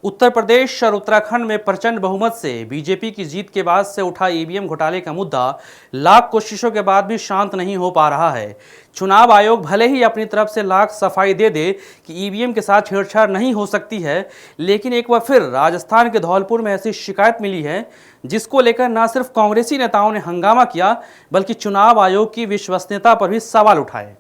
उत्तर प्रदेश और उत्तराखंड में प्रचंड बहुमत से बीजेपी की जीत के बाद से उठा ईवीएम घोटाले का मुद्दा लाख कोशिशों के बाद भी शांत नहीं हो पा रहा है। चुनाव आयोग भले ही अपनी तरफ से लाख सफाई दे दे कि ईवीएम के साथ छेड़छाड़ नहीं हो सकती है, लेकिन एक बार फिर राजस्थान के धौलपुर में ऐसी शिकायत मिली है जिसको लेकर न सिर्फ कांग्रेसी नेताओं ने हंगामा किया बल्कि चुनाव आयोग की विश्वसनीयता पर भी सवाल उठाए।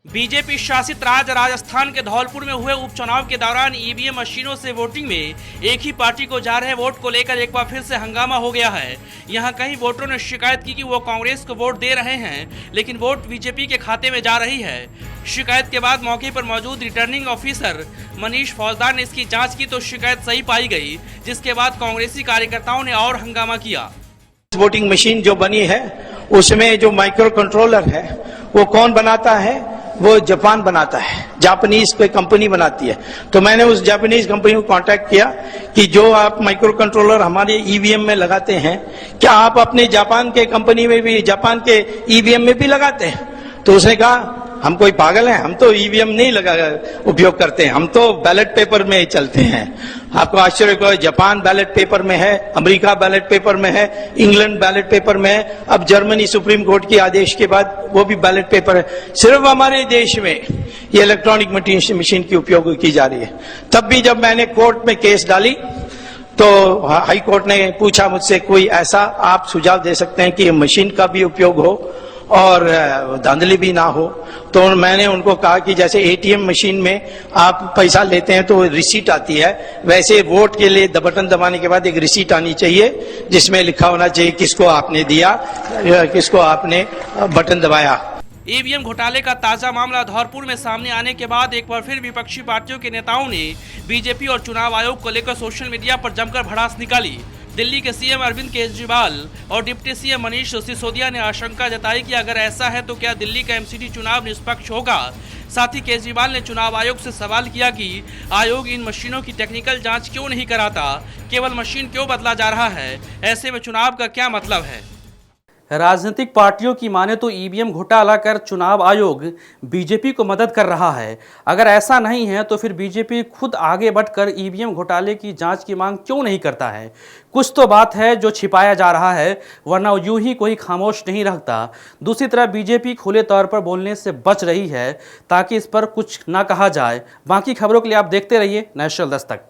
बीजेपी शासित राज्य राजस्थान के धौलपुर में हुए उपचुनाव के दौरान ईवीएम मशीनों से वोटिंग में एक ही पार्टी को जा रहे वोट को लेकर एक बार फिर से हंगामा हो गया है। यहां कई वोटरों ने शिकायत की कि वो कांग्रेस को वोट दे रहे हैं लेकिन वोट बीजेपी के खाते में जा रही है। शिकायत के बाद मौके पर मौजूद रिटर्निंग ऑफिसर मनीष फौजदार ने इसकी जाँच की तो शिकायत सही पाई गई, जिसके बाद कांग्रेसी कार्यकर्ताओं ने और हंगामा किया। वोटिंग मशीन जो बनी है उसमें जो माइक्रो कंट्रोलर है वो कौन बनाता है? वो जापान बनाता है, जापानीज कोई कंपनी बनाती है। तो मैंने उस जापानीज कंपनी को कांटेक्ट किया कि जो आप माइक्रो कंट्रोलर हमारे ईवीएम में लगाते हैं, क्या आप अपने जापान के कंपनी में भी, जापान के ईवीएम में भी लगाते हैं? तो उसने कहा हम कोई पागल हैं, हम तो ईवीएम नहीं उपयोग करते हैं, हम तो बैलेट पेपर में चलते हैं। आपको आश्चर्य होगा, जापान बैलेट पेपर में है, अमेरिका बैलेट पेपर में है, इंग्लैंड बैलेट पेपर में है, अब जर्मनी सुप्रीम कोर्ट के आदेश के बाद वो भी बैलेट पेपर है। सिर्फ हमारे देश में ये इलेक्ट्रॉनिक मशीन की उपयोग की जा रही है। तब भी जब मैंने कोर्ट में केस डाली तो हाई कोर्ट ने पूछा मुझसे कोई ऐसा आप सुझाव दे सकते हैं कि मशीन का भी उपयोग हो और धांधली भी ना हो। तो मैंने उनको कहा कि जैसे एटीएम मशीन में आप पैसा लेते हैं तो रिसीट आती है, वैसे वोट के लिए बटन दबाने के बाद एक रिसीट आनी चाहिए जिसमें लिखा होना चाहिए किसको आपने दिया, किसको आपने बटन दबाया। ईवीएम घोटाले का ताजा मामला धौलपुर में सामने आने के बाद एक बार फिर विपक्षी पार्टियों के नेताओं ने बीजेपी और चुनाव आयोग को लेकर सोशल मीडिया पर जमकर भड़ास निकाली। दिल्ली के सीएम अरविंद केजरीवाल और डिप्टी सीएम मनीष सिसोदिया ने आशंका जताई कि अगर ऐसा है तो क्या दिल्ली का एमसीडी चुनाव निष्पक्ष होगा। साथ ही केजरीवाल ने चुनाव आयोग से सवाल किया कि आयोग इन मशीनों की टेक्निकल जांच क्यों नहीं कराता, केवल मशीन क्यों बदला जा रहा है, ऐसे में चुनाव का क्या मतलब है। राजनीतिक पार्टियों की माने तो ईवीएम घोटाला कर चुनाव आयोग बीजेपी को मदद कर रहा है। अगर ऐसा नहीं है तो फिर बीजेपी खुद आगे बढ़कर ईवीएम घोटाले की जांच की मांग क्यों नहीं करता है। कुछ तो बात है जो छिपाया जा रहा है, वरना यूं ही कोई खामोश नहीं रहता। दूसरी तरफ बीजेपी खुले तौर पर बोलने से बच रही है ताकि इस पर कुछ ना कहा जाए। बाकी खबरों के लिए आप देखते रहिए नेशनल दस्तक।